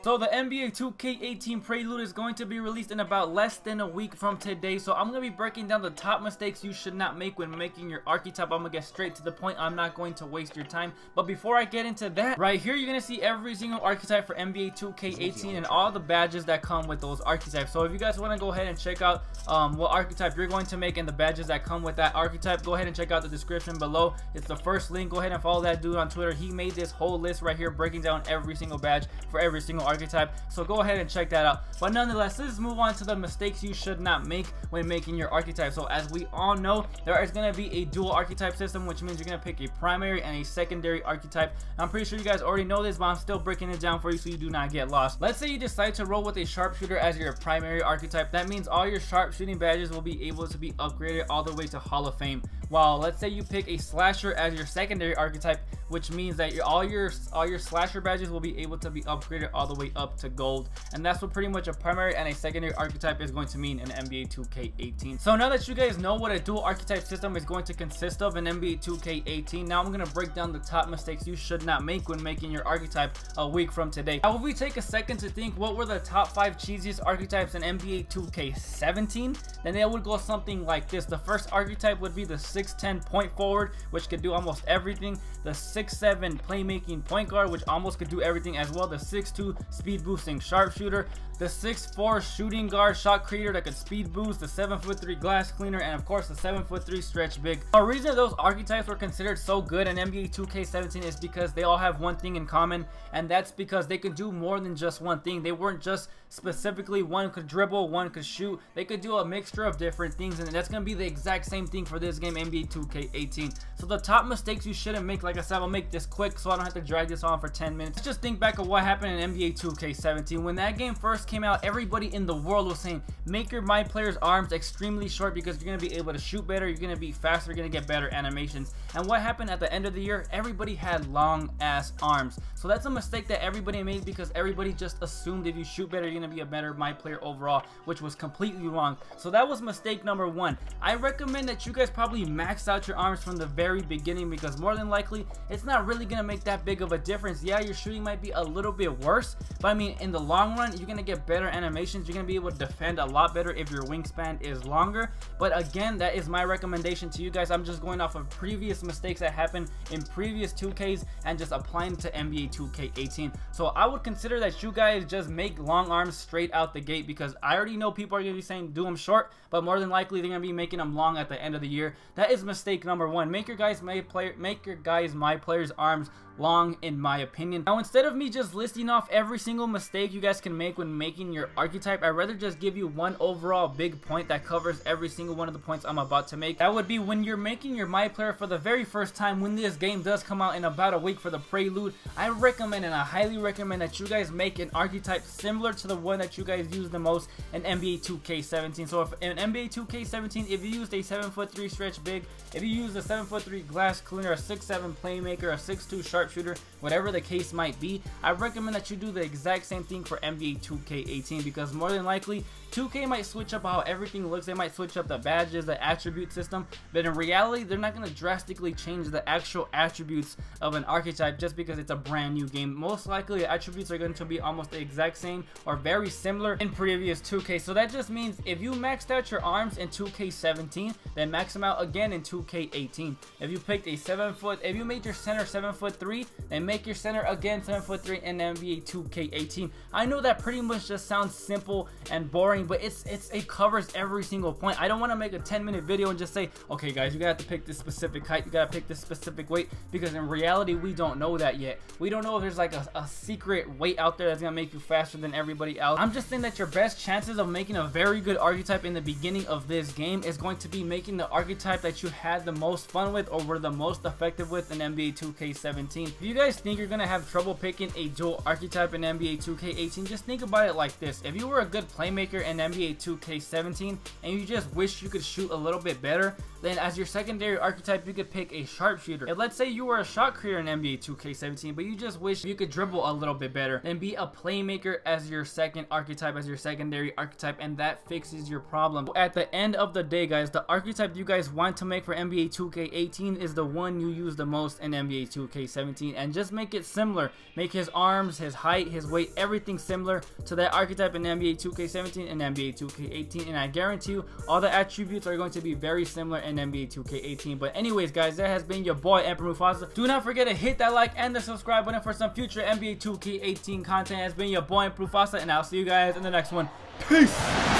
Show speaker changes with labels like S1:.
S1: So the NBA 2K18 Prelude is going to be released in about less than a week from today. So I'm going to be breaking down the top mistakes you should not make when making your archetype. I'm going to get straight to the point. I'm not going to waste your time. But before I get into that, right here you're going to see every single archetype for NBA 2K18 and all the badges that come with those archetypes. So if you guys want to go ahead and check out what archetype you're going to make and the badges that come with that archetype, go ahead and check out the description below. It's the first link. Go ahead and follow that dude on Twitter. He made this whole list right here breaking down every single badge for every single archetype, so go ahead and check that out. But nonetheless, let's move on to the mistakes you should not make when making your archetype. So as we all know, there is going to be a dual archetype system, which means you're going to pick a primary and a secondary archetype. I'm pretty sure you guys already know this, but I'm still breaking it down for you so you do not get lost. Let's say you decide to roll with a sharpshooter as your primary archetype. That means all your sharpshooting badges will be able to be upgraded all the way to Hall of Fame. While let's say you pick a slasher as your secondary archetype, which means that all your slasher badges will be able to be upgraded all the way up to gold. And that's what pretty much a primary and a secondary archetype is going to mean in NBA 2K18. So now that you guys know what a dual archetype system is going to consist of in NBA 2K18, now I'm going to break down the top mistakes you should not make when making your archetype a week from today. Now if we take a second to think what were the top 5 cheesiest archetypes in NBA 2K17, then it would go something like this. The first archetype would be the 6'10 point forward, which could do almost everything. The 6'7 playmaking point guard, which almost could do everything as well. The 6'2 speed boosting sharpshooter. The 6'4 shooting guard shot creator that could speed boost. The 7'3 glass cleaner, and of course the 7'3 stretch big. The reason those archetypes were considered so good in NBA 2K17 is because they all have one thing in common, and that's because they could do more than just one thing. They weren't just specifically one could dribble, one could shoot. They could do a mixture of different things, and that's going to be the exact same thing for this game, NBA 2K18. So the top mistakes you shouldn't make, like I said, I'll make this quick so I don't have to drag this on for 10 minutes. Let's just think back of what happened in NBA 2K17. When that game first came out, everybody in the world was saying, make your my player's arms extremely short because you're going to be able to shoot better, you're going to be faster, you're going to get better animations. And what happened at the end of the year? Everybody had long ass arms. So that's a mistake that everybody made because everybody just assumed if you shoot better, you're going to be a better my player overall, which was completely wrong. So that was mistake number 1. I recommend that you guys probably max out your arms from the very beginning because more than likely it's not really going to make that big of a difference. Yeah, your shooting might be a little bit worse, but I mean in the long run you're going to get better animations. You're going to be able to defend a lot better if your wingspan is longer. But again, that is my recommendation to you guys. I'm just going off of previous mistakes that happened in previous 2Ks and just applying to NBA 2K18. So I would consider that you guys just make long arms straight out the gate because I already know people are going to be saying do them short, but more than likely they're going to be making them long at the end of the year. That is mistake number 1. Make your guys my players arms long, in my opinion. Now instead of me just listing off every single mistake you guys can make when making your archetype, I'd rather just give you one overall big point that covers every single one of the points I'm about to make. That would be when you're making your my player for the very first time, when this game does come out in about a week for the Prelude. I recommend and I highly recommend that you guys make an archetype similar to the one that you guys use the most in NBA 2K17. So if in NBA 2K17, if you used a 7'3 stretch big, if you use a 7'3 glass cleaner, a 6'7 playmaker, a 6'2 sharpshooter, whatever the case might be, I recommend that you do the exact same thing for NBA 2K18 because more than likely 2K might switch up how everything looks. They might switch up the badges, the attribute system, but in reality they're not going to drastically change the actual attributes of an archetype just because it's a brand new game. Most likely the attributes are going to be almost the exact same or very similar in previous 2K. So that just means if you maxed out your arms in 2K17, then max them out again in 2K18. If you picked a if you made your center 7'3", then make your center again 7'3" in NBA 2K18. I know that pretty much just sounds simple and boring, but it covers every single point. I don't want to make a 10-minute video and just say, okay guys, you got to pick this specific height, you got to pick this specific weight, because in reality we don't know that yet. We don't know if there's like a secret weight out there that's gonna make you faster than everybody else. I'm just saying that your best chances of making a very good archetype in the beginning of this game is going to be making the archetype that you had the most fun with or were the most effective with in NBA 2K17. If you guys think you're gonna have trouble picking a dual archetype in NBA 2K18, just think about it like this. If you were a good playmaker in NBA 2K17 and you just wish you could shoot a little bit better, then as your secondary archetype you could pick a sharpshooter. And let's say you were a shot creator in NBA 2K17 but you just wish you could dribble a little bit better, then be a playmaker as your second archetype, as your secondary archetype, and that fixes your problem. At the end of the day guys, the archetype you guys want to make for NBA 2K18 is the one you use the most in NBA 2K17 and just make it similar. Make his arms, his height, his weight, everything similar to that archetype in NBA 2K17 and NBA 2K18, and I guarantee you all the attributes are going to be very similar in NBA 2K18. But anyways guys, that has been your boy Emperor Mufasa. Do not forget to hit that like and the subscribe button for some future NBA 2K18 content. Has been your boy Emperor Mufasa, and I'll see you guys in the next one. Peace.